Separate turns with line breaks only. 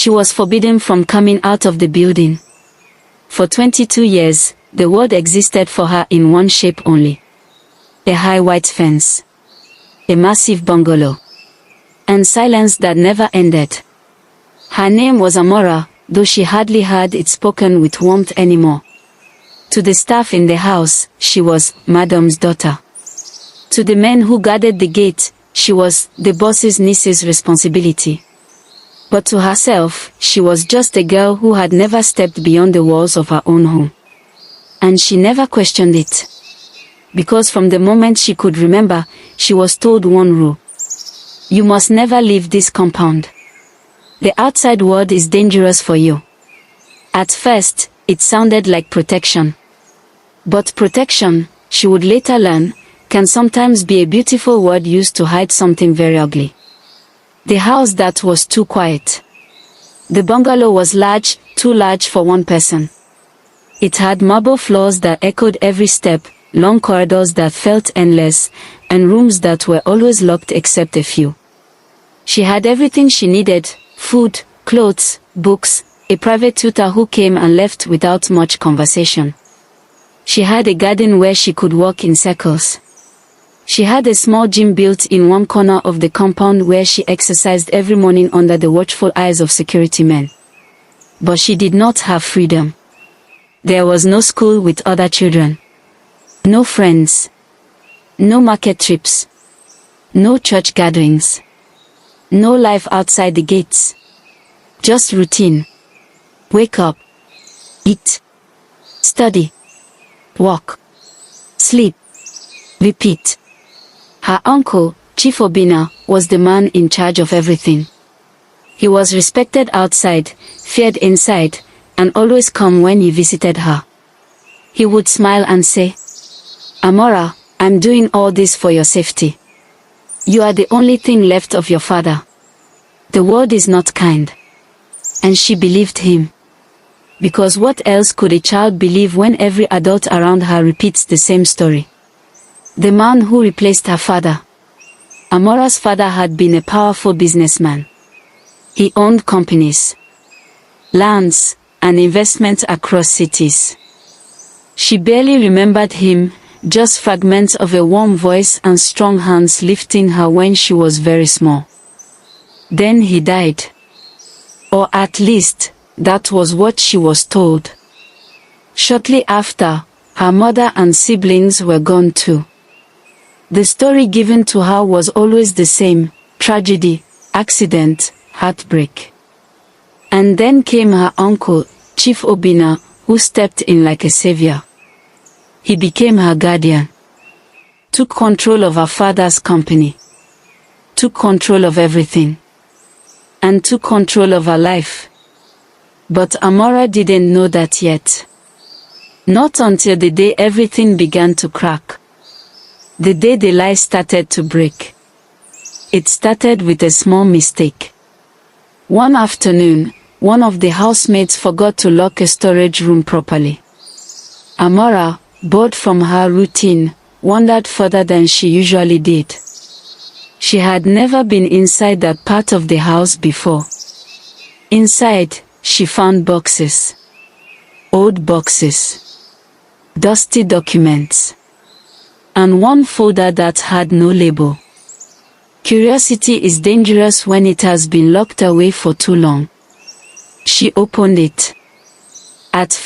She was forbidden from coming out of the building. For 22 years, the world existed for her in one shape only. A high white fence. A massive bungalow. And silence that never ended. Her name was Amara, though she hardly heard it spoken with warmth anymore. To the staff in the house, she was Madam's daughter. To the men who guarded the gate, she was the boss's niece's responsibility. But to herself, she was just a girl who had never stepped beyond the walls of her own home. And she never questioned it. Because from the moment she could remember, she was told one rule. You must never leave this compound. The outside world is dangerous for you. At first, it sounded like protection. But protection, she would later learn, can sometimes be a beautiful word used to hide something very ugly. The house that was too quiet. The bungalow was large, too large for one person. It had marble floors that echoed every step, long corridors that felt endless, and rooms that were always locked except a few. She had everything she needed: food, clothes, books, a private tutor who came and left without much conversation. She had a garden where she could walk in circles. She had a small gym built in one corner of the compound where she exercised every morning under the watchful eyes of security men. But she did not have freedom. There was no school with other children. No friends. No market trips. No church gatherings. No life outside the gates. Just routine. Wake up. Eat. Study. Walk. Sleep. Repeat. Her uncle, Chief Obina, was the man in charge of everything. He was respected outside, feared inside, and always calm when you visited her. He would smile and say, Amara, I'm doing all this for your safety. You are the only thing left of your father. The world is not kind. And she believed him. Because what else could a child believe when every adult around her repeats the same story? The man who replaced her father. Amara's father had been a powerful businessman. He owned companies, lands, and investments across cities. She barely remembered him, just fragments of a warm voice and strong hands lifting her when she was very small. Then he died. Or at least, that was what she was told. Shortly after, her mother and siblings were gone too. The story given to her was always the same: tragedy, accident, heartbreak. And then came her uncle, Chief Obina, who stepped in like a savior. He became her guardian. Took control of her father's company. Took control of everything. And took control of her life. But Amara didn't know that yet. Not until the day everything began to crack. The day the lie started to break. It started with a small mistake. One afternoon, one of the housemaids forgot to lock a storage room properly. Amara, bored from her routine, wandered further than she usually did. She had never been inside that part of the house before. Inside, she found boxes. Old boxes. Dusty documents. And one folder that had no label. Curiosity is dangerous when it has been locked away for too long. She opened it. At